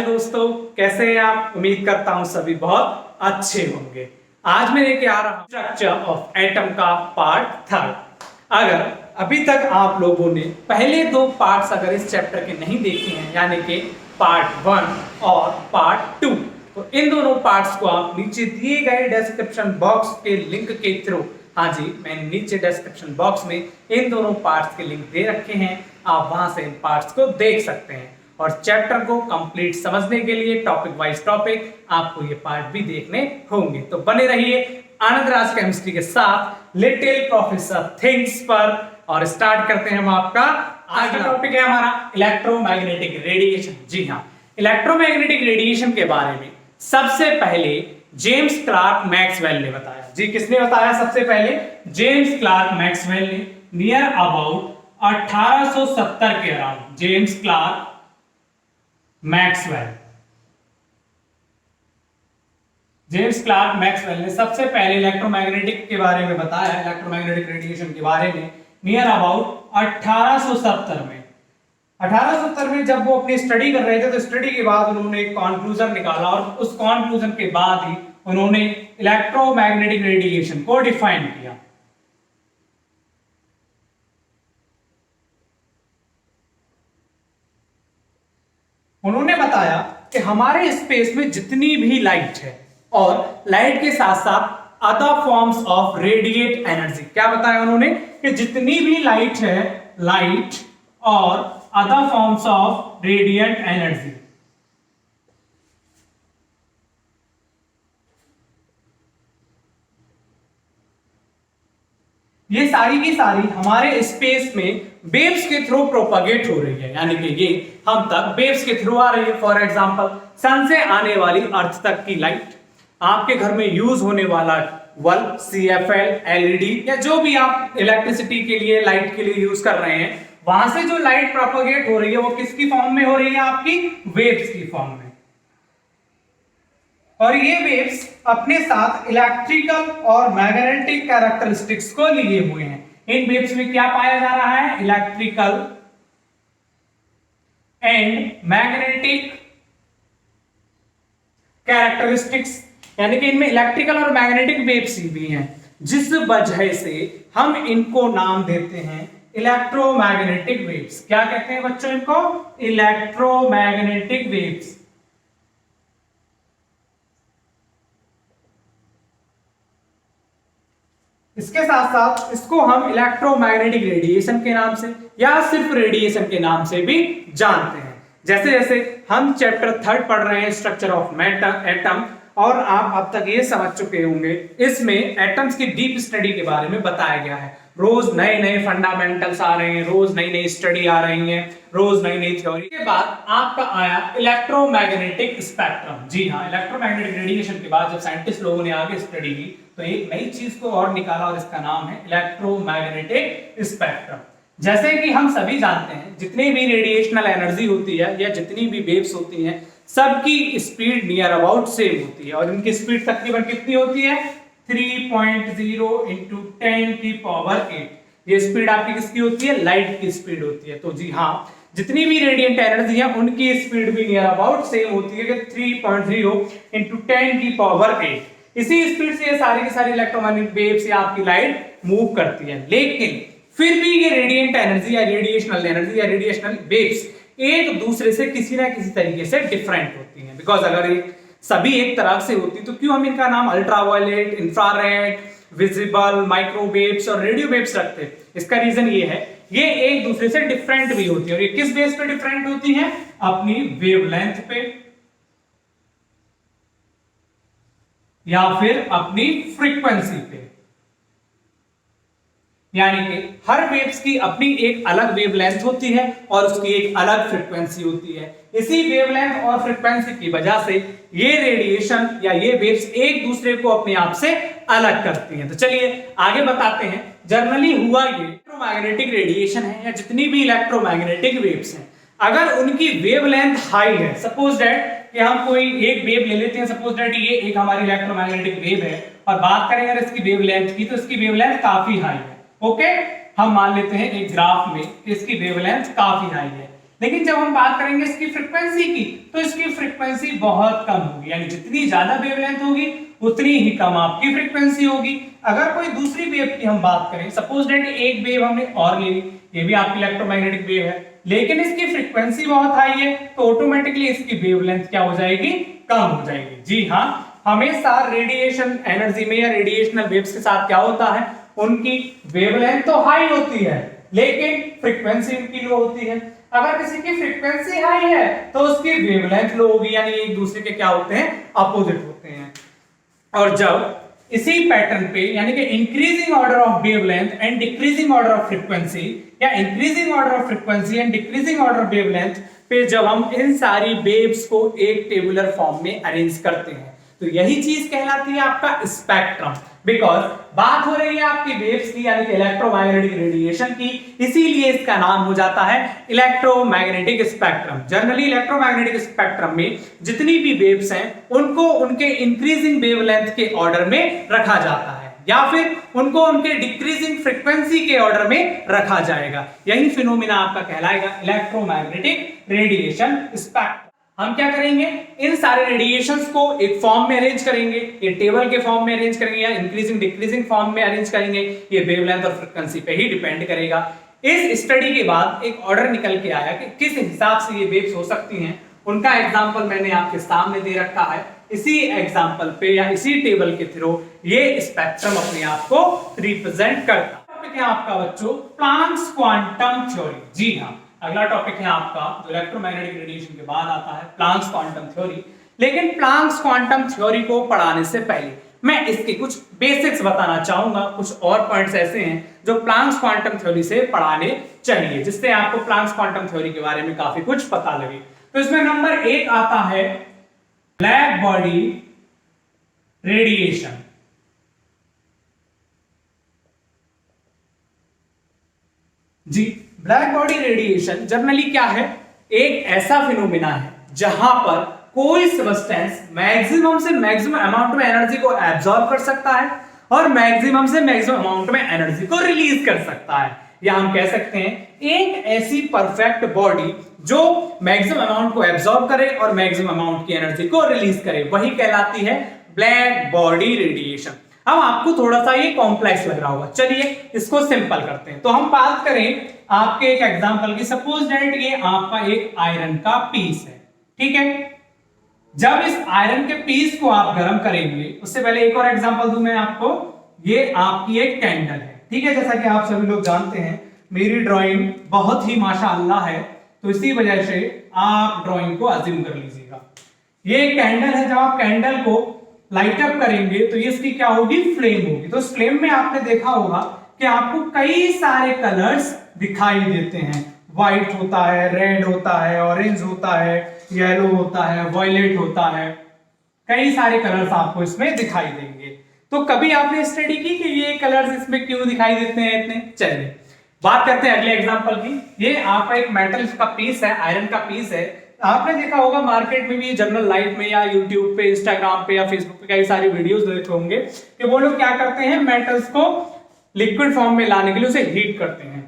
दोस्तों, कैसे हैं आप। उम्मीद करता हूं सभी बहुत अच्छे होंगे। आज मैं लेके आ रहा हूं स्ट्रक्चर ऑफ एटम का पार्ट थर्ड। अगर अभी तक आप लोगों ने पहले दो पार्ट्स अगर इस चैप्टर के नहीं देखे हैं, यानी कि पार्ट 1 और पार्ट 2, तो इन दोनों पार्ट्स को आप नीचे दिए गए डिस्क्रिप्शन बॉक्स के लिंक के थ्रू, हाँ जी, मैंने नीचे डिस्क्रिप्शन बॉक्स में इन दोनों पार्ट्स के लिंक दे रखे हैं। आप वहां से इन पार्ट्स को देख सकते हैं और चैप्टर को कंप्लीट समझने के लिए टॉपिक वाइज टॉपिक आपको ये पार्ट भी देखने होंगे। तो बने रहिए आनंद राज केमिस्ट्री के साथ लिटिल प्रोफेसर थिंग्स पर। और स्टार्ट करते हैं हम आपका आज का टॉपिक है हमारा इलेक्ट्रोमैग्नेटिक रेडिएशन। जी हाँ, इलेक्ट्रोमैग्नेटिक रेडिएशन के बारे में सबसे पहले जेम्स क्लार्क मैक्सवेल ने बताया। जी, किसने बताया? सबसे पहले जेम्स क्लार्क मैक्सवेल ने नियर अबाउट 1870 के अराउंड जेम्स क्लार्क मैक्सवेल ने सबसे पहले इलेक्ट्रोमैग्नेटिक के बारे में बताया, इलेक्ट्रोमैग्नेटिक रेडिएशन के बारे में नियर अबाउट 1870 में। 1870 में जब वो अपनी स्टडी कर रहे थे तो स्टडी के बाद उन्होंने एक कॉन्क्लूजन निकाला और उस कॉन्क्लूजन के बाद ही उन्होंने इलेक्ट्रोमैग्नेटिक रेडिएशन को डिफाइन किया। उन्होंने बताया कि हमारे स्पेस में जितनी भी लाइट है और लाइट के साथ साथ other forms of radiate energy, क्या बताया उन्होंने कि जितनी भी लाइट है, लाइट और other forms of radiant energy, ये सारी की सारी हमारे स्पेस में वेव्स के थ्रू प्रोपागेट हो रही है, यानी कि ये हम तक वेव्स के थ्रू आ रही है। फॉर एग्जांपल, सन से आने वाली अर्थ तक की लाइट, आपके घर में यूज होने वाला बल्ब, CFL, LED या जो भी आप इलेक्ट्रिसिटी के लिए, लाइट के लिए यूज कर रहे हैं, वहां से जो लाइट प्रोपागेट हो रही है वो किसकी फॉर्म में हो रही है? आपकी वेव्स की फॉर्म में। और ये वेव्स अपने साथ इलेक्ट्रिकल और मैग्नेटिक कैरेक्टरिस्टिक्स को लिए हुए हैं। इन वेव्स में क्या पाया जा रहा है? इलेक्ट्रिकल एंड मैग्नेटिक कैरेक्टरिस्टिक्स, यानी कि इनमें इलेक्ट्रिकल और मैग्नेटिक वेव्स भी हैं, जिस वजह से हम इनको नाम देते हैं इलेक्ट्रोमैग्नेटिक वेव्स। क्या कहते हैं बच्चों इनको? Electromagnetic waves. इसके साथ साथ इसको हम इलेक्ट्रोमैग्नेटिक रेडिएशन के नाम से या सिर्फ रेडिएशन के नाम से भी जानते हैं। जैसे जैसे हम चैप्टर 3 पढ़ रहे हैं स्ट्रक्चर ऑफ एटम, और आप अब तक ये समझ चुके होंगे इसमें एटम्स की डीप स्टडी के बारे में बताया गया है। रोज नए नए फंडामेंटल्स आ रहे हैं, रोज नई नई स्टडी आ रही है, रोज नई नई थ्योरी। के बाद आपका आया इलेक्ट्रोमैग्नेटिक स्पेक्ट्रम। जी हाँ, इलेक्ट्रोमैग्नेटिक रेडिएशन के बाद जब साइंटिस्ट लोगों ने आगे स्टडी की तो एक नई चीज को और निकाला और इसका नाम है इलेक्ट्रोमैग्नेटिक स्पेक्ट्रम। जैसे कि हम सभी जानते हैं जितनी भी रेडिएशनल एनर्जी होती है या जितनी भी वेव्स होती हैं, सबकी स्पीड नियर अबाउट सेम होती है और इनकी स्पीड तकरीबन कितनी होती है? 3.0 इंटू 10 की पावर 8। ये स्पीड आपकी किसकी होती है? लाइट की स्पीड होती है। तो जी हाँ, जितनी भी रेडिएंट एनर्जी है उनकी स्पीड भी नियर अबाउट सेम होती है कि 3.0 इंटू 10 की पावर 8। इसी स्पीड से ये सारी की सारी इलेक्ट्रोमैग्नेटिक वेव्स या आपकी लाइट मूव करती है। लेकिन फिर भी ये रेडिएंट एनर्जी या रेडिएशनल एनर्जी या रेडिएशनल वेव्स एक दूसरे से किसी ना किसी तरीके से डिफरेंट होती हैं। बिकॉज अगर एक सभी एक तरह से होती तो क्यों हम इनका नाम अल्ट्रावायलेट, इंफ्रारेड, विजिबल, माइक्रोवेव्स और रेडियो वेव्स रखते? इसका रीजन ये है, ये एक दूसरे से डिफरेंट भी होती है। और ये किस बेस पे डिफरेंट होती हैं? अपनी वेवलेंथ पे या फिर अपनी फ्रीक्वेंसी पे। यानी कि हर वेव्स की अपनी एक अलग वेवलेंथ होती है और उसकी एक अलग फ्रीक्वेंसी होती है। इसी वेवलेंथ और फ्रीक्वेंसी की वजह से ये रेडिएशन या ये वेव्स एक दूसरे को अपने आप से अलग करती हैं। तो चलिए आगे बताते हैं जनरली हुआ ये इलेक्ट्रोमैग्नेटिक रेडिएशन है या जितनी भी इलेक्ट्रोमैग्नेटिक वेव्स हैं, अगर उनकी वेवलेंथ हाई है, सपोज दैट कि हम कोई एक वेव ले लेते हैं, सपोज दैट ये एक हमारी इलेक्ट्रोमैग्नेटिक वेव है और बात करें अगर इसकी वेवलेंथ की, तो इसकी वेवलेंथ काफी हाई है। ओके, हम मान लेते हैं एक ग्राफ में इसकी वेवलेंथ काफी हाई है। लेकिन जब हम बात करेंगे इसकी फ्रीक्वेंसी की, तो इसकी फ्रीक्वेंसी बहुत कम होगी, यानी जितनी ज्यादा वेवलेंथ होगी उतनी ही कम आपकी फ्रीक्वेंसी होगी। अगर कोई दूसरी वेव की हम बात करें, सपोज दैट एक वेव हमने और ले ली, ये भी आपकी इलेक्ट्रोमैग्नेटिक वेव है, लेकिन इसकी फ्रीक्वेंसी बहुत हाई है, तो ऑटोमेटिकली इसकी वेवलेंथ क्या हो जाएगी, कम हो जाएगी। जी हाँ, हमेशा रेडिएशन एनर्जी में या रेडिएशनल वेव्स के साथ क्या होता है, उनकी वेवलेंथ तो हाई होती है लेकिन फ्रीक्वेंसी उनकी लो होती है। अगर किसी की फ्रीक्वेंसी हाई है तो उसकी वेवलेंथ लो होगी, यानी एक दूसरे के क्या होते हैं, अपोजिट होते हैं। और जब इसी पैटर्न पे यानी कि increasing order of wavelength and decreasing order of frequency या increasing order of frequency and decreasing order of wavelength पे जब हम इन सारी वेव्स को एक टेबुलर फॉर्म में अरेंज करते हैं, तो यही चीज कहलाती है आपका स्पेक्ट्रम। बिकॉज बात हो रही है आपकी वेव्स की यानी कि इलेक्ट्रोमैग्नेटिक रेडिएशन की, इसीलिए इसका नाम हो जाता है electromagnetic spectrum. Generally electromagnetic spectrum में जितनी भी वेव्स हैं उनको उनके इंक्रीजिंग वेवलेंथ के ऑर्डर में रखा जाता है या फिर उनको उनके डिक्रीजिंग फ्रीक्वेंसी के ऑर्डर में रखा जाएगा। यही फिनोमिना आपका कहलाएगा इलेक्ट्रोमैग्नेटिक रेडिएशन स्पेक्ट्रम। हम क्या करेंगे, इन सारे रेडिएशंस को एक फॉर्म में अरेंज करेंगे, ये टेबल के फॉर्म में अरेंज करेंगे या इंक्रीजिंग डिक्रीजिंग फॉर्म में अरेंज करेंगे, ये वेवलेंथ और फ्रीक्वेंसी पे ही डिपेंड करेगा। इस स्टडी के बाद एक ऑर्डर निकल के आया कि किस हिसाब से ये वेव्स हो सकती हैं, उनका एग्जांपल मैंने आपके सामने दे रखा है। इसी एग्जांपल पे या इसी टेबल के थ्रू ये स्पेक्ट्रम अपने आप को रिप्रेजेंट करता है। टॉपिक है आपका बच्चों प्लांक्स क्वांटम थ्योरी। जी हाँ, अगला टॉपिक है आपका जो इलेक्ट्रोमैग्नेटिक रेडिएशन के बाद आता है, प्लांक्स क्वांटम थ्योरी। लेकिन प्लांक्स क्वांटम थ्योरी को पढ़ाने से पहले मैं इसके कुछ बेसिक्स बताना चाहूंगा। कुछ और पॉइंट्स ऐसे हैं जो प्लांक्स क्वांटम थ्योरी से पढ़ाने चाहिए, जिससे आपको प्लांक्स क्वांटम थ्योरी के बारे में काफी कुछ पता लगे। तो इसमें नंबर 1 आता है ब्लैक बॉडी रेडिएशन। जी, ब्लैक बॉडी रेडिएशन जनरली क्या है, एक ऐसा फिनोमिना है जहां पर कोई सब्सटेंस मैक्सिमम से मैक्सिमम अमाउंट में एनर्जी को एब्सॉर्ब कर सकता है और मैक्सिमम से मैक्सिमम अमाउंट में एनर्जी को रिलीज कर सकता है। या हम कह सकते हैं एक ऐसी परफेक्ट बॉडी जो मैक्सिमम अमाउंट को एब्सॉर्ब करे और मैक्सिमम अमाउंट की एनर्जी को रिलीज करे, वही कहलाती है ब्लैक बॉडी रेडिएशन। अब आपको थोड़ा सा ये कॉम्प्लेक्स लग रहा होगा, चलिए इसको सिंपल करते हैं। तो हम बात करें आपके एक एग्जांपल की, सपोज दैट ये आपका एक आयरन का पीस है, ठीक है। जब इस आयरन के पीस को आप गर्म करेंगे, उससे पहले एक और एग्जांपल दूं मैं आपको, ये आपकी एक कैंडल है, ठीक है। जैसा कि आप सभी लोग जानते हैं मेरी ड्राइंग बहुत ही माशाअल्लाह है, तो इसी वजह से आप ड्राइंग को अज्यूम कर लीजिएगा। ये कैंडल है, जब आप कैंडल को लाइट अप करेंगे तो ये इसकी क्या होगी, फ्लेम होगी। तो इस फ्लेम में आपने देखा होगा कि आपको कई सारे कलर्स दिखाई देते हैं, व्हाइट होता है, रेड होता है, ऑरेंज होता है, येलो होता है, वायलेट होता है, कई सारे कलर्स आपको इसमें दिखाई देंगे। तो कभी आपने स्टडी की कि ये कलर्स इसमें क्यों दिखाई देते हैं इतने? चलिए बात करते हैं अगले एग्जांपल की। ये आपका एक मेटल का पीस है, आयरन का पीस है। आपने देखा होगा मार्केट में भी, जनरल लाइफ में या यूट्यूब पे, इंस्टाग्राम पे या फेसबुक पे कई सारी वीडियोस देखे होंगे कि वो लोग क्या करते हैं, मेटल्स को लिक्विड फॉर्म में लाने के लिए उसे हीट करते हैं।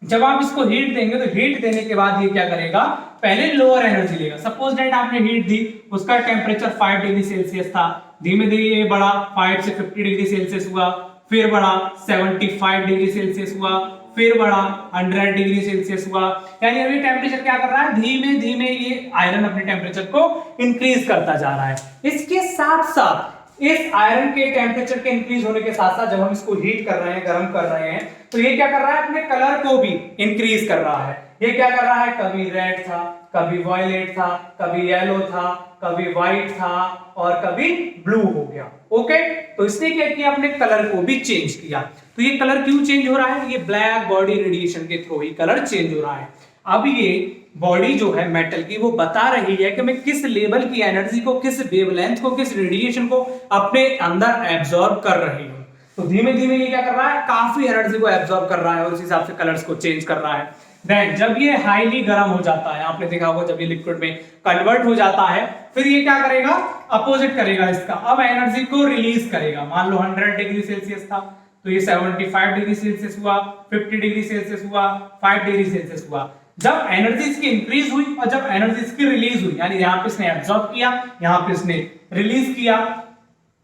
जब आप इसको हीट देंगे तो हीट देने के बाद ये क्या करेगा, पहले लोअर एनर्जी लेगा। सपोज दैट आपने हीट दी, उसका टेम्परेचर 5 डिग्री सेल्सियस था, धीमे धीरे ये बढ़ा 5 से 50 डिग्री सेल्सियस हुआ, फिर बढ़ा 75 डिग्री सेल्सियस हुआ, फिर बढ़ा 100 डिग्री सेल्सियस हुआ। यानी अभी टेम्परेचर क्या कर रहा है, धीमे धीमे ये आयरन अपने टेम्परेचर को इंक्रीज करता जा रहा है। इसके साथ साथ इस आयरन के टेम्परेचर के इंक्रीज होने के साथ साथ जब हम इसको हीट कर रहे हैं, गर्म कर रहे हैं, तो ये क्या कर रहा है, अपने कलर को भी इंक्रीज कर रहा है। ये क्या कर रहा है, कभी रेड था, कभी वायलेट था, कभी येलो था, कभी व्हाइट था और कभी ब्लू हो गया। ओके, तो इसने क्या किया, अपने कलर को भी चेंज किया। तो ये कलर क्यों चेंज हो रहा है, ये ब्लैक बॉडी रेडिएशन के थ्रू ही कलर चेंज हो रहा है। अब ये बॉडी जो है मेटल की, वो बता रही है कि मैं किस लेवल की एनर्जी को, किस वेवलेंथ को, किस रेडिएशन को अपने अंदर एब्सॉर्ब कर रही हूं। तो धीमे धीमे ये क्या कर रहा है, काफी एनर्जी को एब्सॉर्ब कर रहा है और उस हिसाब से कलर्स को चेंज कर रहा है। देन जब ये हाईली गर्म हो जाता है, आपने देखा होगा जब ये लिक्विड में कन्वर्ट हो जाता है, फिर ये क्या करेगा, अपोजिट करेगा इसका, अब एनर्जी को रिलीज करेगा। मान लो 100 डिग्री सेल्सियस था, तो ये 75 डिग्री सेल्सियस हुआ, 50 डिग्री सेल्सियस हुआ, 5 डिग्री सेल्सियस हुआ। जब एनर्जी इसकी इंक्रीज हुई और जब एनर्जी इसकी रिलीज हुई, यानी यहाँ पे इसने एब्जॉर्ब किया, यहाँ पे इसने रिलीज किया,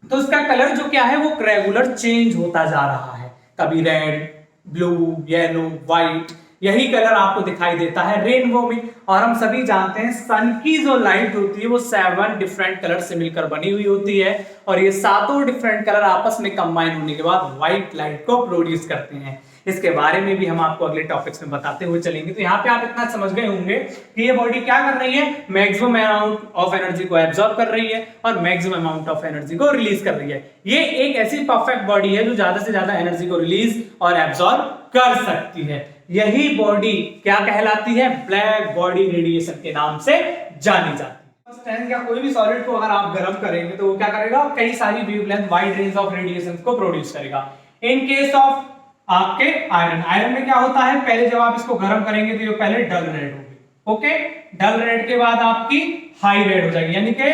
तो उसका कलर जो क्या है वो रेगुलर चेंज होता जा रहा है। कभी रेड, ब्लू, येलो, व्हाइट, यही कलर आपको दिखाई देता है रेनबो में। और हम सभी जानते हैं सन की जो लाइट होती है वो 7 डिफरेंट कलर से मिलकर बनी हुई होती है, और ये सातों डिफरेंट कलर आपस में कंबाइन होने के बाद व्हाइट लाइट को प्रोड्यूस करते हैं। इसके बारे में भी हम आपको अगले टॉपिक्स में बताते हुए चलेंगे। तो यहाँ पे आप इतना समझ गए होंगे कि ये बॉडी क्या कर रही है, मैक्सिमम अमाउंट ऑफ एनर्जी को एब्जॉर्ब कर रही है और मैक्सिमम अमाउंट ऑफ एनर्जी को रिलीज कर रही है। ये एक ऐसी परफेक्ट बॉडी है जो ज्यादा से ज्यादा एनर्जी को रिलीज और एब्जॉर्ब कर सकती है। यही बॉडी क्या कहलाती है, ब्लैक बॉडी रेडिएशन के नाम से जानी जाती है। या कोई भी सॉलिड को अगर आप गर्म करेंगे तो वो क्या करेगा, कई सारी wavelength, wide range of radiation को प्रोड्यूस करेगा। इन केस ऑफ आपके आयरन में क्या होता है, पहले जब आप इसको गर्म करेंगे तो ये पहले डल रेड होगी, ओके, डल रेड के बाद आपकी हाई रेड हो जाएगी, यानी कि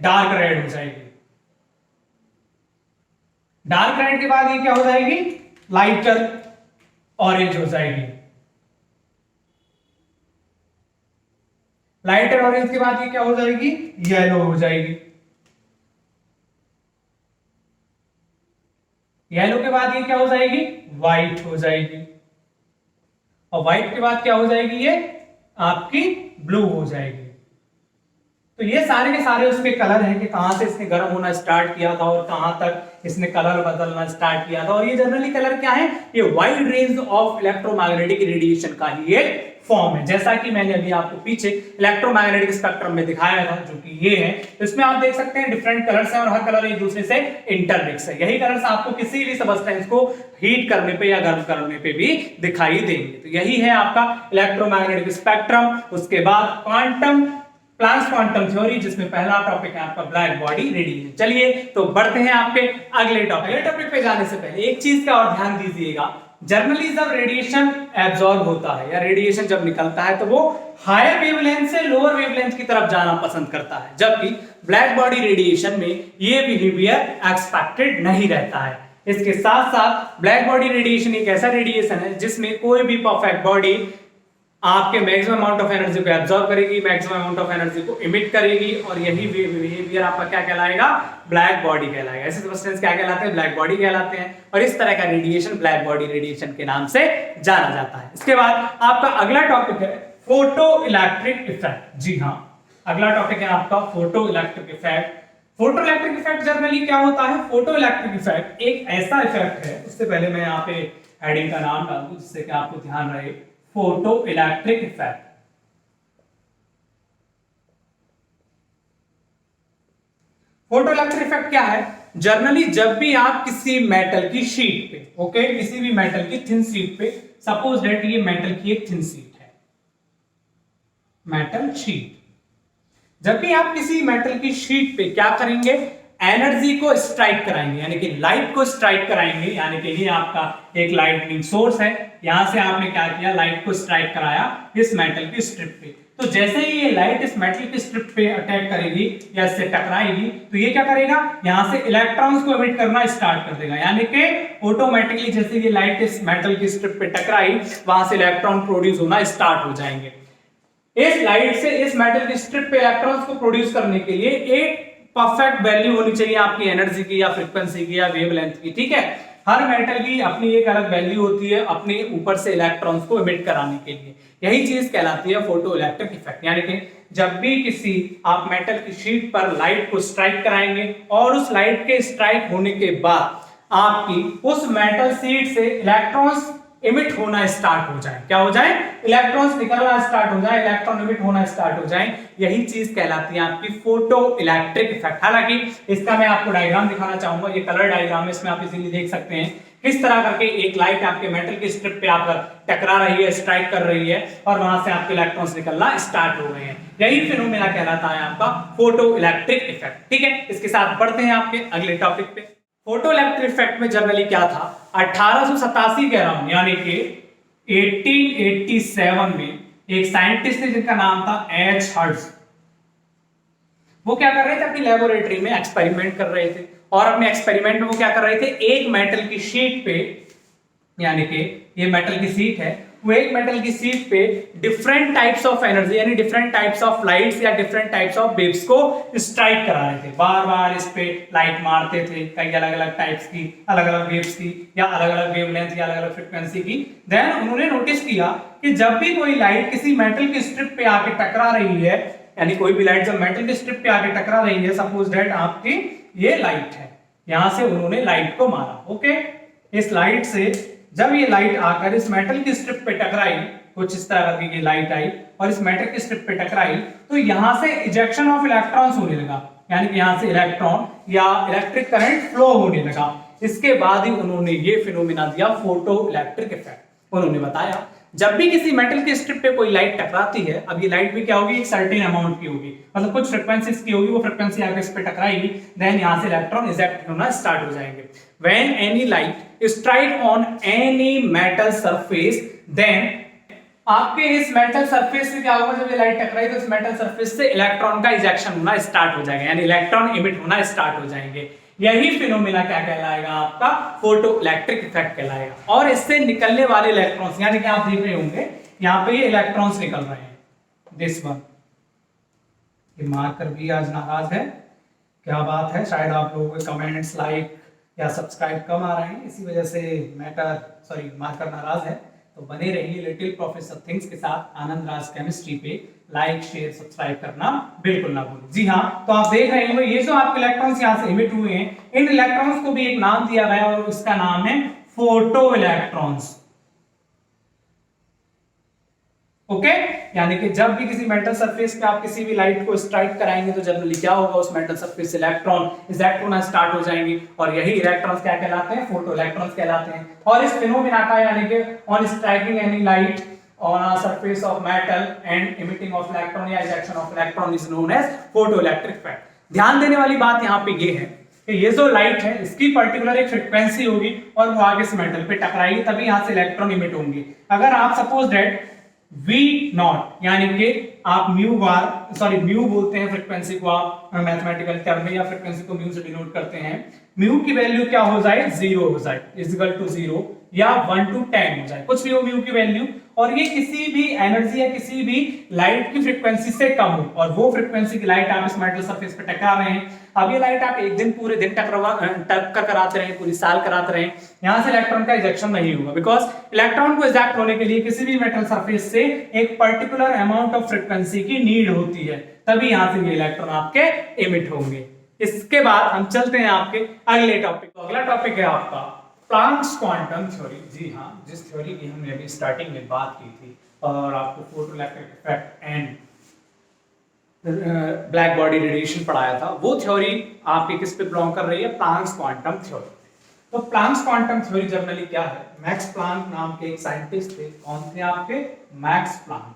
डार्क रेड हो जाएगी। डार्क रेड के बाद ये क्या हो जाएगी, लाइटर ऑरेंज हो जाएगी। लाइटर ऑरेंज के बाद ये क्या हो जाएगी, येलो हो जाएगी। येलो के बाद ये क्या हो जाएगी, व्हाइट हो जाएगी। और व्हाइट के बाद क्या हो जाएगी, ये आपकी ब्लू हो जाएगी। तो ये सारे के सारे उसके कलर हैं कि कहां से इसने गर्म होना स्टार्ट किया था और कहां तक इसने कलर बदलना स्टार्ट किया था। और ये जनरली कलर क्या है, ये wide range of electromagnetic radiation का ही एक फॉर्म है। जैसा कि मैंने अभी आपको पीछे इलेक्ट्रोमैग्नेटिक स्पेक्ट्रम में दिखाया था, जो कि ये है, तो इसमें आप देख सकते हैं डिफरेंट कलर्स हैं और हर कलर एक दूसरे से इंटरमिक्स है। यही कलर्स आपको किसी भी सबस्टेंस को हीट करने पे या गर्म करने पे भी दिखाई देंगे। तो यही है आपका इलेक्ट्रोमैग्नेटिक स्पेक्ट्रम। उसके बाद क्वांटम, प्लांक्स क्वांटम थ्योरी, जिसमें पहला टॉपिक है आपका ब्लैक बॉडी रेडिएशन। चलिए तो बढ़ते हैं आपके अगले टॉपिक पे जाने से पहले एक चीज का और ध्यान दीजिएगा। जनरली जब रेडिएशन एब्जॉर्ब होता है या रेडिएशन जब निकलता है तो वो हायर वेवलेंथ से लोअर वेवलेंथ की तरफ जाना पसंद करता है, जबकि ब्लैक बॉडी रेडिएशन में ये बिहेवियर एक्सपेक्टेड नहीं रहता है। इसके साथ साथ ब्लैक बॉडी रेडिएशन एक ऐसा रेडिएशन है जिसमें कोई भी परफेक्ट बॉडी आपके मैक्सिमम अमाउंट ऑफ एनर्जी को एब्जॉर्ब करेगी, मैक्सिमम अमाउंट ऑफ एनर्जी को इमिट करेगी, और यही बिहेवियर आपका क्या कहलाएगा, ब्लैक बॉडी कहलाएगा। ऐसे सब्सटेंस क्या कहलाते हैं, ब्लैक बॉडी कहलाते हैं। और इस तरह का रेडिएशन ब्लैक बॉडी रेडिएशन के नाम से जाना जाता है। इसके बाद आपका अगला टॉपिक है फोटो इलेक्ट्रिक इफेक्ट। जी हाँ, अगला टॉपिक है आपका photo electric effect. Photo electric effect generally क्या होता है, फोटो इलेक्ट्रिक इफेक्ट एक ऐसा इफेक्ट है, उससे पहले मैं यहाँ पे हेडिंग का नाम डाल दूं जिससे कि आपको ध्यान रहे, photo electric effect. Photo electric effect क्या है, जनरली जब भी आप किसी मेटल की शीट पे, ओके, किसी भी मेटल की थिन शीट पे, सपोज दैट ये मेटल की एक थिन शीट है, मेटल शीट, जब भी आप किसी मेटल की शीट पे क्या करेंगे, एनर्जी को स्ट्राइक कराएंगे, यानी कि लाइट को स्ट्राइक कराएंगे, यानी कि ये आपका एक लाइटनिंग सोर्स है, यहां से आपने क्या किया, लाइट को स्ट्राइक कराया इस मेटल की स्ट्रिप पे। तो जैसे ही ये लाइट इस मेटल की स्ट्रिप पे अटैक करेगी या इससे टकराएगी, तो ये क्या करेगा, यहां से इलेक्ट्रॉन्स को एमिट करना स्टार्ट कर देगा, यानी कि ऑटोमेटिकली जैसे ये लाइट इस मेटल की स्ट्रिप पे टकराई, वहां से इलेक्ट्रॉन प्रोड्यूस होना स्टार्ट हो जाएंगे। इस लाइट से इस मेटल की स्ट्रिप पे इलेक्ट्रॉन्स को प्रोड्यूस करने के लिए एक परफेक्ट वैल्यू होनी चाहिए आपकी एनर्जी की या फ्रीक्वेंसी की या वेवलेंथ की, ठीक है। हर मेटल की अपनी एक अलग वैल्यू होती है अपने ऊपर से इलेक्ट्रॉन्स को एमिट कराने के लिए। यही चीज कहलाती है फोटो इलेक्ट्रिक इफेक्ट, यानी कि जब भी किसी आप मेटल की शीट पर लाइट को स्ट्राइक कराएंगे और उस लाइट के स्ट्राइक होने के बाद आपकी उस मेटल शीट से इलेक्ट्रॉन्स इमिट होना स्टार्ट हो जाए, क्या हो जाए, इलेक्ट्रॉन्स निकलना स्टार्ट हो जाए, इलेक्ट्रॉन इमिट होना स्टार्ट हो जाए, यही चीज कहलाती है आपकी फोटो इलेक्ट्रिक इफेक्ट। हालांकि इसका मैं आपको डायग्राम दिखाना चाहूंगा, ये कलर डायग्राम है, इसमें आप इजीली देख सकते हैं किस तरह करके एक लाइट आपके मेटल की स्ट्रिप पे आकर टकरा रही है, स्ट्राइक कर रही है, और वहां से आपके इलेक्ट्रॉन्स निकलना स्टार्ट हो गए हैं। यही फिनोमेना कहलाता है आपका फोटो इलेक्ट्रिक इफेक्ट, ठीक है। इसके साथ बढ़ते हैं आपके अगले टॉपिक पे। फोटो इलेक्ट्रिक इफेक्ट में जनरली क्या था, 1887 के अराउंड, यानी कि 1887 में एक साइंटिस्ट थे जिनका नाम था एच हर्ट्ज। वो क्या कर रहे थे, अपनी लेबोरेटरी में एक्सपेरिमेंट कर रहे थे, और अपने एक्सपेरिमेंट में वो क्या कर रहे थे, एक मेटल की शीट पे, यानी कि ये मेटल की शीट है, वो एक मेटल की शीट पे डिफरेंट टाइप्स ऑफ एनर्जी यानी डिफरेंट टाइप्स ऑफ लाइट्स या डिफरेंट टाइप्स ऑफ वेव्स को स्ट्राइक करा रहे थे, बार बार इस पे लाइट मारते थे, कई अलग अलग टाइप्स की, अलग अलग वेव्स की या अलग अलग वेवलेंथ या अलग अलग फ्रीक्वेंसी की। देन उन्होंने नोटिस किया कि जब भी कोई लाइट किसी मेटल की स्ट्रिप पे आके टकरा रही है, यानी कोई भी लाइट जब मेटल की स्ट्रिप पे आके टकरा रही है, सपोज दैट आपकी ये लाइट है, यहां से उन्होंने लाइट को मारा, ओके। इस लाइट से जब ये लाइट आकर इस मेटल की स्ट्रिप पे टकराई, कुछ इस तरह की लाइट आई और इस मेटल की स्ट्रिप पे टकराई, तो यहां से इजेक्शन ऑफ इलेक्ट्रॉन्स होने लगा, यानी कि यहां से इलेक्ट्रॉन या इलेक्ट्रिक करंट फ्लो होने लगा। इसके बाद ही उन्होंने ये फिनोमिना दिया फोटो इलेक्ट्रिक इफेक्ट। उन्होंने बताया जब भी किसी मेटल की स्ट्रिप पे कोई लाइट टकराती है, अब ये लाइट भी क्या होगी, एक सर्टेन अमाउंट की होगी, मतलब कुछ फ्रीक्वेंसीज की होगी, वो फ्रीक्वेंसी आगे इस पे टकराएगी, देन यहां से इलेक्ट्रॉन इजेक्ट होना स्टार्ट हो जाएंगे। When any light strike on any metal surface, then आपके इस मेटल सरफेस से क्या होगा, जब ये लाइट टकराई तो इस मेटल सरफेस से इलेक्ट्रॉन का इजेक्शन होना स्टार्ट हो जाएगा, यानी इलेक्ट्रॉन इमिट होना स्टार्ट हो जाएंगे। यही फिनोमिना क्या कहलाएगा, आपका फोटो इलेक्ट्रिक इफेक्ट कहलाएगा। और इससे निकलने वाले इलेक्ट्रॉन्स, यानी कि आप देख रहे होंगे यहाँ पे ये इलेक्ट्रॉन्स निकल रहे हैं, दिस वन। ये मार्कर भी आज नाराज है, क्या बात है, शायद आप लोगों के कमेंट्स, लाइक या सब्सक्राइब कम आ रहे हैं, इसी वजह से मार्कर नाराज है। तो बने रहिए लिटिल प्रोफेसर थिंग्स के साथ आनंद राज केमिस्ट्री पे, लाइक शेयर सब्सक्राइब करना बिल्कुल ना भूलें। जी हाँ, तो आप देख रहे होंगे ये जो आपके इलेक्ट्रॉन्स यहाँ से इमिट हुए हैं, इन इलेक्ट्रॉन्स को भी एक नाम दिया गया और इसका नाम है फोटो इलेक्ट्रॉन्स, ओके। यानी कि जब भी किसी मेटल सरफेस पे आप किसी भी लाइट को स्ट्राइक कराएंगे तो जनरली क्या होगा, उस मेटल सरफेस से इलेक्ट्रॉन इजेक्ट होना स्टार्ट हो जाएंगे, और यही इलेक्ट्रॉन्स क्या कहलाते हैं, फोटो इलेक्ट्रॉन्स कहलाते हैं। और इस फिनोमिना का, यानी कि on striking any light on a surface of metal and emitting of electron या ejection of electron is known as photoelectric effect। ध्यान देने वाली बात यहाँ पे ये है कि ये जो लाइट है इसकी पर्टिकुलर एक फ्रीक्वेंसी होगी और वो आगे इस मेटल पे टकराएगी, तभी यहाँ से इलेक्ट्रॉन इमिट होंगे। अगर आप सपोज दैट V नॉट, यानी कि आप म्यू बोलते हैं फ्रीक्वेंसी को, आप मैथमेटिकल टर्म में या फ्रीक्वेंसी को म्यू से डिनोट करते हैं, म्यू की वैल्यू क्या हो जाए, 0 हो जाए, इज इक्वल टू 0 या 1 to 10 हो जाए, कुछ भी हो म्यू की वैल्यू, और ये किसी भी एनर्जी या किसी भी लाइट की फ्रीक्वेंसी से कम हो, और वो फ्रीक्वेंसी की लाइट आप इस मेटल सरफेस पे टकरा रहे हैं। अब ये लाइट आप एक दिन पूरे दिन टक्कर कराते रहे, पूरी साल कराते रहे, यहाँ से इलेक्ट्रॉन का इजेक्शन नहीं होगा, बिकॉज इलेक्ट्रॉन को इजेक्ट होने के लिए किसी भी मेटल सरफेस से एक पर्टिकुलर अमाउंट ऑफ फ्रीक्वेंसी की नीड होती है, तभी यहाँ से ये इलेक्ट्रॉन आपके इमिट होंगे। इसके बाद हम चलते हैं आपके अगले टॉपिक। तो अगला टॉपिक है आपका प्लांक्स क्वांटम थ्योरी। जी हाँ, जिस थ्योरी की हमने अभी स्टार्टिंग में बात की थी और आपको photoelectric effect and black body radiation पढ़ाया था, वो थ्योरी आपके किस पे बिलोंग कर रही है, प्लांक्स क्वांटम थ्योरी। तो प्लांक्स क्वांटम थ्योरी जनरली क्या है, मैक्स प्लांक नाम के एक साइंटिस्ट थे, कौन थे आपके, मैक्स प्लांक।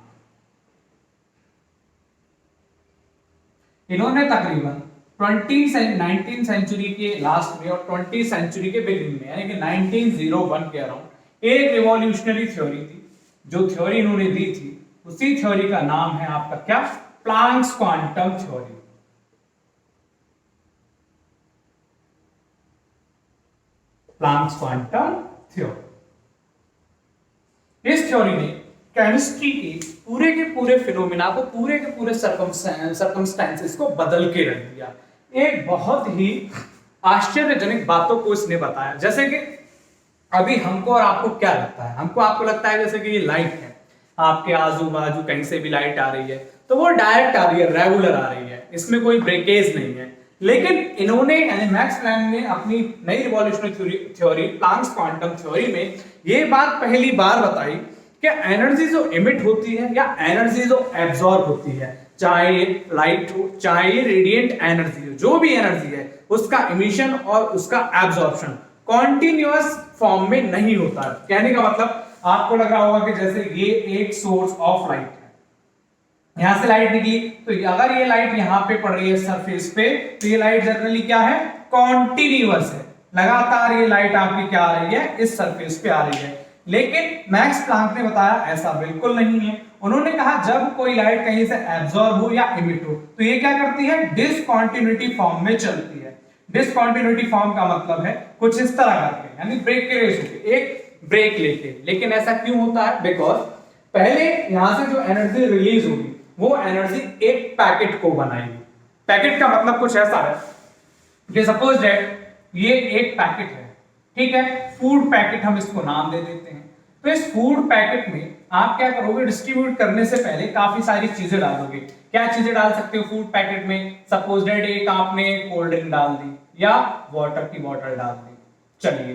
इन्होंने तकरीबन 19th सेंचुरी के लास्ट में और 20th सेंचुरी के बिगिनिंग में, यानी कि 1901 के अराउंड एक रिवॉल्यूशनरी थ्योरी थी, जो थ्योरी इन्होंने दी थी, उसी थ्योरी का नाम है आपका क्या, Planck's quantum theory. Planck's quantum theory, इस थ्योरी ने केमिस्ट्री के पूरे फिनोमिना को, पूरे के पूरे सर्कमस्टेंसेस को बदल के रख दिया। एक बहुत ही आश्चर्यजनक बातों को इसने बताया, जैसे कि अभी हमको और आपको क्या लगता है, आपको लगता है जैसे कि ये लाइट है, आपके आजू बाजू कहीं से भी लाइट आ रही है तो वो डायरेक्ट आ रही है, रेगुलर आ रही है, इसमें कोई ब्रेकेज नहीं है। लेकिन इन्होंने, यानी मैक्स प्लैंक ने अपनी नई revolutionary theory Planck's quantum theory में ये बात पहली बार बताई कि एनर्जी जो इमिट होती है या एनर्जी जो एब्जॉर्ब होती है, चाहे लाइट हो चाहे रेडिएंट एनर्जी हो, जो भी एनर्जी है उसका इमिशन और उसका एब्जॉर्प्शन कॉन्टिन्यूअस फॉर्म में नहीं होता है। कहने का मतलब आपको लग रहा होगा कि जैसे ये एक सोर्स ऑफ लाइट है, यहां से लाइट निकली, तो अगर ये लाइट यहाँ पे पड़ रही है सरफेस पे, तो ये लाइट जनरली क्या है, कॉन्टिन्यूअस है, लगातार ये लाइट आपकी क्या आ रही है, इस सरफेस पे आ रही है। लेकिन मैक्स प्लांक ने बताया ऐसा बिल्कुल नहीं है। उन्होंने कहा जब कोई लाइट कहीं से एब्जॉर्ब हो या इमिट हो तो ये क्या करती है, डिसकंटिन्यूटी फॉर्म में चलती है। डिसकंटिन्यूटी फॉर्म का मतलब है कुछ इस तरह करके, यानी ब्रेकेज होके, एक ब्रेक लेके। लेकिन ऐसा क्यों होता है? बिकॉज पहले यहां से जो एनर्जी रिलीज होगी वो एनर्जी एक पैकेट को बनाएगी। पैकेट का मतलब कुछ ऐसा है कि सपोज दैट ये एक पैकेट है, ठीक है, फूड पैकेट हम इसको नाम दे देते हैं। तो इस फूड पैकेट में आप क्या करोगे, डिस्ट्रीब्यूट करने से पहले काफी सारी चीजें डालोगे। क्या चीजें डाल सकते हो फूड पैकेट में? सपोज दैट एक आपने कोल्ड ड्रिंक डाल दी या वाटर की बॉटल डाल दी, चलिए,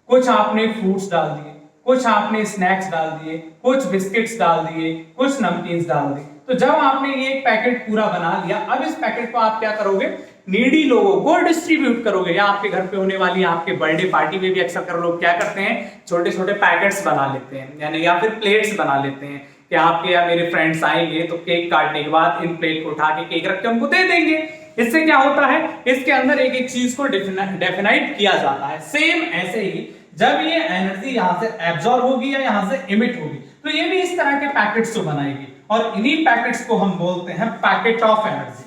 कुछ आपने फ्रूट्स डाल दिए, कुछ आपने स्नैक्स डाल दिए, कुछ बिस्किट्स डाल दिए, कुछ नमकीन्स डाल दिए। तो जब आपने ये एक पैकेट पूरा बना लिया, अब इस पैकेट को आप क्या करोगे, नीडी लोगों को डिस्ट्रीब्यूट करोगे। या आपके घर पे होने वाली आपके बर्थडे पार्टी में भी अक्सर कर लोग क्या करते हैं, छोटे छोटे पैकेट्स बना लेते हैं, यानी या फिर प्लेट्स बना लेते हैं कि आपके या मेरे फ्रेंड्स आएंगे तो केक काटने के बाद इन प्लेट को उठा के केक रख के उनको दे देंगे। इससे क्या होता है, इसके अंदर एक एक चीज को डेफिनाइट किया जाता है। सेम ऐसे ही जब ये एनर्जी यहां से एब्जॉर्ब होगी या यहां से इमिट होगी तो ये भी इस तरह के पैकेट्स को बनाएगी, और इन्हीं पैकेट्स को हम बोलते हैं पैकेट ऑफ एनर्जी।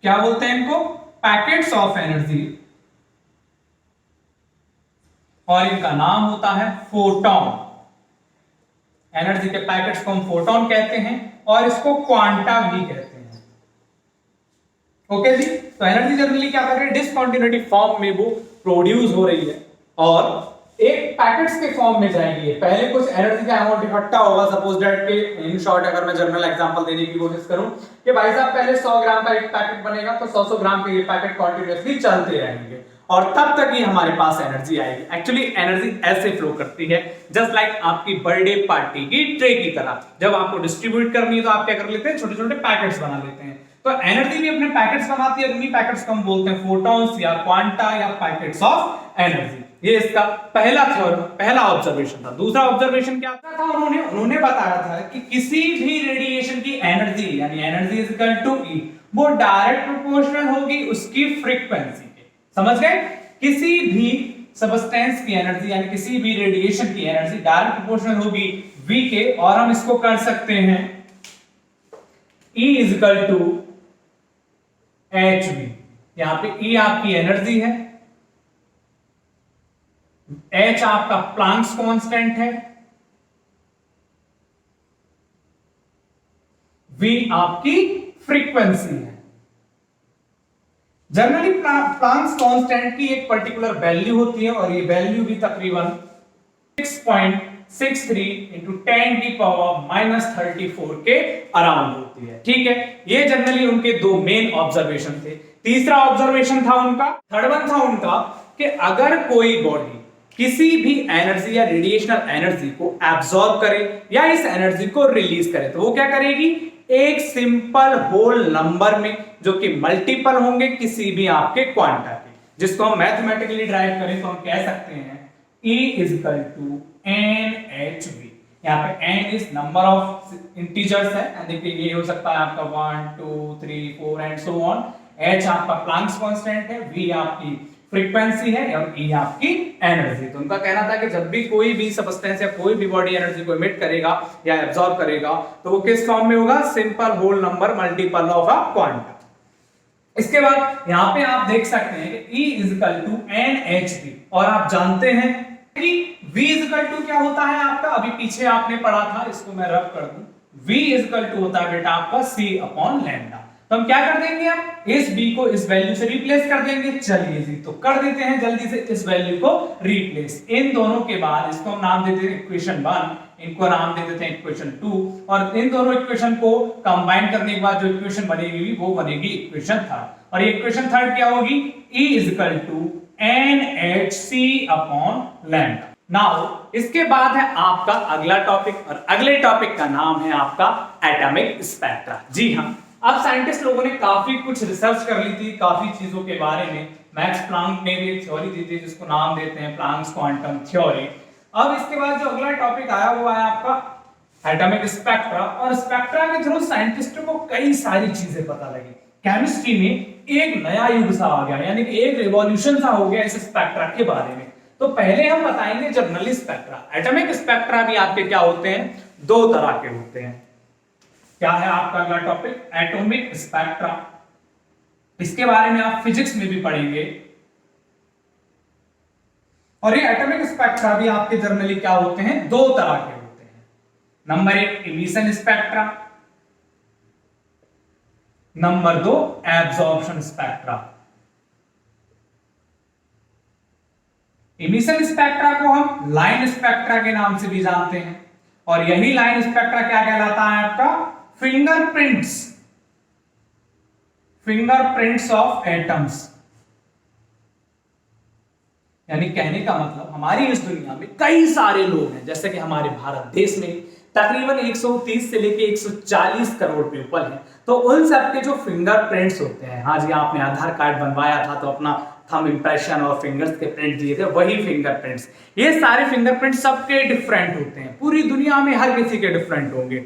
क्या बोलते हैं इनको? पैकेट्स ऑफ एनर्जी, और इनका नाम होता है फोटॉन। एनर्जी के पैकेट्स को हम फोटॉन कहते हैं और इसको क्वांटा भी कहते हैं। ओके जी, तो एनर्जी जनरली क्या कर रही है, डिसकंटिन्यूटी फॉर्म में वो प्रोड्यूस हो रही है और एक पैकेट्स के फॉर्म में जाएगी। पहले कुछ एनर्जी का अमाउंट इकट्ठा होगा। सपोज दैट के इन शॉर्ट अगर मैं जनरल एग्जांपल देने की कोशिश करूं कि भाई साहब पहले 100 ग्राम का एक पैकेट बनेगा तो 100 ग्राम के ये पैकेट कंटीन्यूअसली चलते रहेंगे और तब तक ही हमारे पास एनर्जी आएगी। एक्चुअली एनर्जी ऐसे फ्लो करती है जस्ट लाइक आपकी बर्थडे पार्टी की ट्रे की तरह। जब आपको डिस्ट्रीब्यूट करनी है तो आप क्या कर लेते हैं, छोटे छोटे पैकेट्स बना लेते हैं। तो एनर्जी भी अपने पैकेट्स बनाती है और इन्हीं पैकेट्स को हम बोलते हैं फोटॉन्स या क्वांटा या पैकेट्स ऑफ एनर्जी। ये इसका पहला थ्योरम, पहला ऑब्जर्वेशन था। दूसरा ऑब्जर्वेशन क्या था, उन्होंने बताया था कि किसी भी रेडिएशन की एनर्जी यानी एनर्जी इज इक्वल टू ई, वो डायरेक्ट प्रोपोर्शनल होगी उसकी फ्रीक्वेंसी के। समझ गए? किसी भी सब्सटेंस की एनर्जी यानी किसी भी रेडिएशन की एनर्जी डायरेक्ट प्रोपोर्शनल होगी v के, और हम इसको कर सकते हैं E is equal to H V. यहां पे E आपकी एनर्जी है, H आपका प्लैंक्स कांस्टेंट है, V आपकी फ्रीक्वेंसी है। जनरली प्लैंक्स कांस्टेंट की एक पर्टिकुलर वैल्यू होती है और ये वैल्यू भी तकरीबन 6.63 into 10 की पावर -34 के अराउंड होती है। ठीक है, ये जनरली उनके दो मेन ऑब्जर्वेशन थे। तीसरा ऑब्जर्वेशन था उनका, थर्ड वन था उनका कि अगर कोई बॉडी किसी भी एनर्जी या रेडिएशनल एनर्जी को एब्सॉर्ब करे या इस एनर्जी को रिलीज करे तो वो क्या करेगी, एक सिंपल होल नंबर में जो कि मल्टीपल होंगे किसी भी आपके क्वांटा के, जिसको हम मैथमेटिकली ड्राइव करें तो हम कह सकते हैं E is equal to NHV। यहाँ पे n is number of integers है, देखिए ये हो सकता है आपका 1 2 3 4 एंड सो ऑन। H आपका प्लैंक्स कांस्टेंट है, V आपकी फ्रीक्वेंसी है और E आपकी एनर्जी। तो उनका कहना था कि जब भी कोई भी सब्सटेंस या कोई भी बॉडी एनर्जी को इमिट करेगा या एब्सॉर्ब करेगा तो वो किस फॉर्म में होगा, simple whole number multiple of a quanta. इसके बाद यहां पे आप देख सकते हैं कि E is equal to NHV, और आप जानते हैं कि V इज इक्वल टू क्या होता है आपका, अभी पीछे आपने पढ़ा था, इसको मैं रब कर दूं। V इज इक्वल टू होता है बेटा आपका C अपॉन लैम्डा। तो हम क्या कर देंगे, अब इस B को इस वैल्यू से रिप्लेस कर देंगे। चलिए जी, तो कर देते हैं जल्दी से इस वैल्यू को रिप्लेस। इन दोनों के बाद इसको हम नाम देते हैं इक्वेशन 1, इनको नाम दे देते हैं इक्वेशन 2, और इन दोनों इक्वेशन को कंबाइन करने के बाद जो इक्वेशन बनेगी वो बनेगी इक्वेशन 3। और ये इक्वेशन 3 क्या होगी, E is equal to NHC upon lambda. Now इसके बाद है आपका अगला टॉपिक, और अगले टॉपिक का नाम है आपका एटॉमिक स्पेक्ट्रा। जी हाँ, अब साइंटिस्ट लोगों ने काफी कुछ रिसर्च कर ली थी काफी चीजों के बारे में। मैक्स प्लैंक ने भी एक थ्योरी दी थी जिसको नाम देते हैं प्लैंक्स क्वांटम थ्योरी। अब इसके बाद जो अगला टॉपिक आया हुआ है आपका एटॉमिक स्पेक्ट्रा, और स्पेक्ट्रा के थ्रू साइंटिस्टों को कई सारी चीजें पता लगी। केमिस्ट्री में एक नया युग सा आ गया, यानी कि एक रिवॉल्यूशन सा हो गया इस स्पेक्ट्रा के बारे में। तो पहले हम बताएंगे जनरली स्पेक्ट्रा। एटॉमिक स्पेक्ट्रा भी आपके क्या होते हैं, दो तरह के होते हैं। क्या है आपका अगला टॉपिक, एटॉमिक स्पेक्ट्रा। इसके बारे में आप फिजिक्स में भी पढ़ेंगे। और ये एटॉमिक स्पेक्ट्रा भी आपके जनरली क्या होते हैं, दो तरह के होते हैं। Number 1 emission spectra, number 2 absorption spectra. Emission spectra को हम लाइन स्पेक्ट्रा के नाम से भी जानते हैं, और यही लाइन स्पेक्ट्रा क्या कहलाता है आपका, फिंगरप्रिंट्स, फिंगरप्रिंट्स ऑफ एटम्स। यानी कहने का मतलब हमारी इस दुनिया में कई सारे लोग हैं, जैसे कि हमारे भारत देश में तकरीबन 130 से लेके 140 करोड़ पीपल हैं, तो उन सब के जो फिंगरप्रिंट्स होते हैं, हाँ जी आपने आधार कार्ड बनवाया था तो अपना थंब इंप्रेशन और फिंगर्स के प्रिंट दिए थे, वही फिंगरप्रिंट्स, ये सारे फिंगरप्रिंट्स सबके डिफरेंट होते हैं, पूरी दुनिया में हर किसी के डिफरेंट होंगे।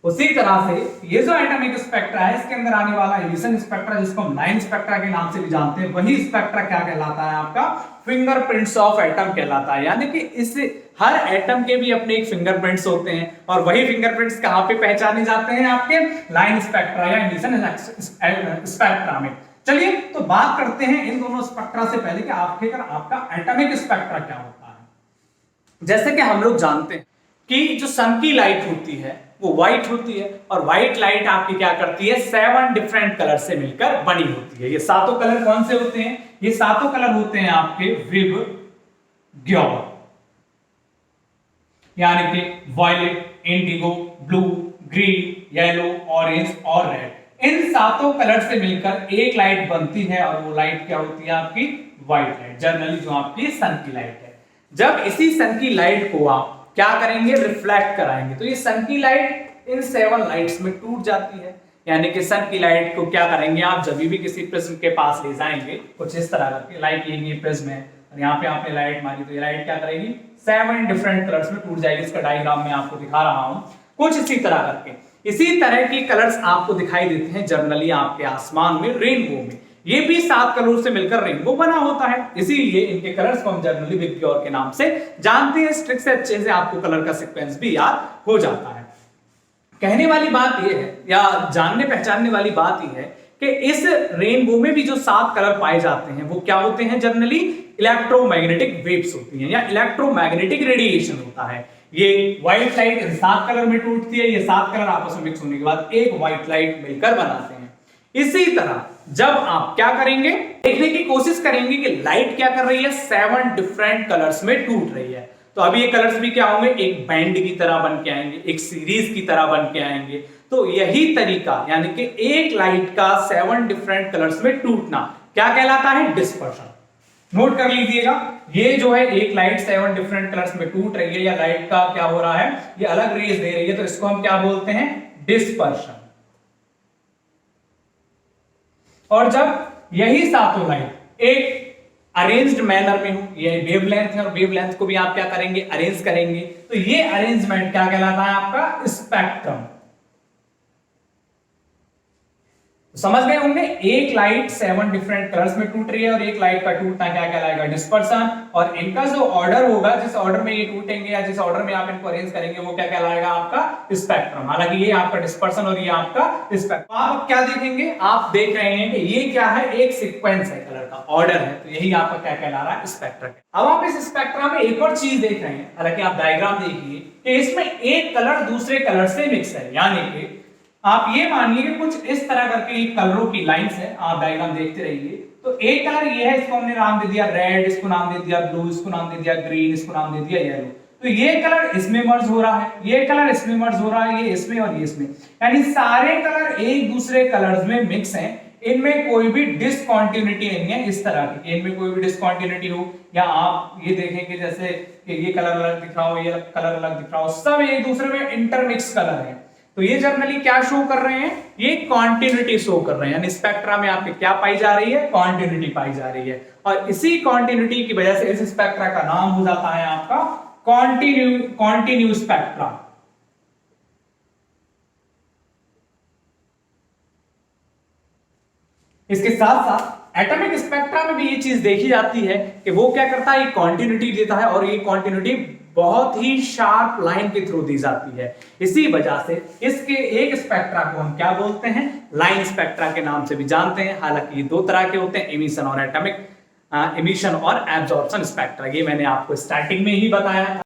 उसी तरह से ये जो एटॉमिक स्पेक्ट्रा है, इसके अंदर आने वाला इमिशन स्पेक्ट्रा, जिसको हम लाइन स्पेक्ट्रा के नाम से भी जानते हैं, वही स्पेक्ट्रा क्या कहलाता है आपका, फिंगरप्रिंट्स ऑफ एटम कहलाता है। यानी कि इस हर एटम के भी अपने एक फिंगरप्रिंट्स होते हैं, और वही फिंगरप्रिंट्स कहां पे पहचाने जाते हैं, आपके लाइन स्पेक्ट्रा या इमिशन स्पेक्ट्रा में। चलिए तो बात करते हैं इन दोनों स्पेक्ट्रा से पहले कि आखिरकार आपका एटॉमिक स्पेक्ट्रा क्या होता है। जैसे कि हम लोग जानते हैं कि जो सन की लाइट होती है वो व्हाइट होती है, और व्हाइट लाइट आपकी क्या करती है, 7 डिफरेंट कलर से मिलकर बनी होती है। ये सातों कलर कौन से होते हैं, ये सातों कलर होते हैं आपके विबग्योर, यानी कि violet, indigo, blue, green, yellow, orange और रेड। इन सातों कलर से मिलकर एक लाइट बनती है, और वो लाइट क्या होती है आपकी, व्हाइट लाइट, जनरली जो आपकी सन की लाइट है। जब इसी सन की लाइट को आप क्या करेंगे, रिफ्लेक्ट कराएंगे, तो ये सन की लाइट इन 7 लाइट्स में टूट जाती है। यानी कि सन की लाइट को क्या करेंगे आप, जब भी किसी प्रिज्म के पास ले जाएंगे, कुछ इस तरह करके लाइट ये प्रिज्म है, और यहाँ पे आपने लाइट मारी, तो ये लाइट क्या करेगी, 7 डिफरेंट कलर्स में टूट जाएगी। इसका डायग्राम मैं आपको दिखा रहा हूं, कुछ इसी तरह करके। इसी तरह की कलर्स आपको दिखाई देते हैं जनरली आपके आसमान में, रेनबो में। ये भी 7 कलर से मिलकर रेनबो बना होता है, इसीलिए इनके कलर्स को हम जनरली विबग्योर के नाम से जानते हैं। इस ट्रिक से अच्छे से आपको कलर का सीक्वेंस भी याद हो जाता है। कहने वाली बात यह है, या जानने पहचानने वाली बात यह है कि इस रेनबो में भी जो 7 कलर पाए जाते हैं वो क्या होते हैं, जनरली इलेक्ट्रोमैग्नेटिक वेव्स होती हैं, या इलेक्ट्रोमैग्नेटिक रेडिएशन होता है। ये व्हाइट लाइट इन 7 कलर में टूटती है, ये 7 कलर आपस में मिक्स होने के बाद एक व्हाइट लाइट मिलकर बनाते हैं। इसी तरह जब आप क्या करेंगे, देखने की कोशिश करेंगे कि लाइट क्या कर रही है, 7 डिफरेंट कलर्स में टूट रही है, तो अब ये कलर्स भी क्या होंगे, एक बैंड की तरह बन के आएंगे, एक सीरीज की तरह बन के आएंगे। तो यही तरीका, यानी कि एक लाइट का 7 डिफरेंट कलर्स में टूटना क्या कहलाता है, डिस्पर्शन। नोट कर लीजिएगा, ये जो है एक लाइट 7 डिफरेंट कलर्स में टूट रही है, या लाइट का क्या हो रहा है, ये अलग रेज दे रही है, तो इसको हम क्या बोलते हैं, डिस्पर्शन। और जब यही सातों लाइट एक अरेंज्ड मैनर में हो, ये वेवलेंथ है, और वेवलेंथ को भी आप क्या करेंगे, अरेंज करेंगे, तो ये अरेंजमेंट क्या कहलाता है, आपका स्पेक्ट्रम। समझ गए होंगे, एक लाइट 7 डिफरेंट कलर्स में टूट रही है, और एक लाइट का टूटना क्या कहलाएगा, डिस्पर्शन। और इनका जो ऑर्डर होगा, जिस ऑर्डर में ये टूटेंगे या जिस ऑर्डर में आप इनको अरेंज करेंगे, वो क्या कहलाएगा, आपका स्पेक्ट्रम। हालांकि ये आपका डिस्पर्शन और ये आपका स्पेक्ट्रम। आप क्या देखेंगे, आप देख रहे हैं कि ये क्या है, एक सीक्वेंस है, कलर का ऑर्डर है, तो यही आपका क्या कहला रहा है, स्पेक्ट्रम। अब आप इस स्पेक्ट्रम में एक और चीज देख रहे हैं, हालांकि आप डायग्राम देखिए कि इसमें एक कलर दूसरे कलर से मिक्स है, यानी कि आप ये मानिए कि कुछ इस तरह करके कलरों की लाइंस है, आप डायग्राम देखते रहिए। तो एक कलर ये है, इसको हमने नाम दे दिया रेड, इसको नाम दे दिया ब्लू, इसको नाम दे दिया ग्रीन, इसको नाम दे दिया येलो। तो ये कलर इसमें मर्ज हो रहा है, ये कलर इसमें मर्ज हो रहा है, ये इसमें और ये इसमें, यानी सारे कलर एक दूसरे कलर्स में मिक्स हैं, इनमें कोई भी डिसकंटिन्यूटी नहीं है। इस तरह की इनमें कोई भी डिसकंटिन्यूटी हो, या आप ये देखेंगे जैसे कि ये कलर अलग दिख रहा हो, ये कलर अलग दिख रहा हो, सब एक दूसरे में इंटरमिक्स कलर है, तो ये जनरली क्या शो कर रहे हैं, ये कॉन्टिन्यूटी शो कर रहे हैं। यानी स्पेक्ट्रा में आपके क्या पाई जा रही है, कॉन्टिन्यूटी पाई जा रही है, और इसी कॉन्टिन्यूटी की वजह से इस स्पेक्ट्रा का नाम हो जाता है आपका कॉन्टिन्यू स्पेक्ट्रा। इसके साथ साथ एटॉमिक स्पेक्ट्रा में भी ये चीज देखी जाती है कि वो क्या करता है, ये कॉन्टिन्यूटी देता है, और ये कॉन्टिन्यूटी बहुत ही शार्प लाइन के थ्रू दी जाती है। इसी वजह से इसके एक स्पेक्ट्रा को हम क्या बोलते हैं, लाइन स्पेक्ट्रा के नाम से भी जानते हैं। हालांकि ये 2 तरह के होते हैं, एमिशन और एटॉमिक। इमिशन और एब्जॉर्प्शन स्पेक्ट्रा। ये मैंने आपको स्टार्टिंग में ही बताया था।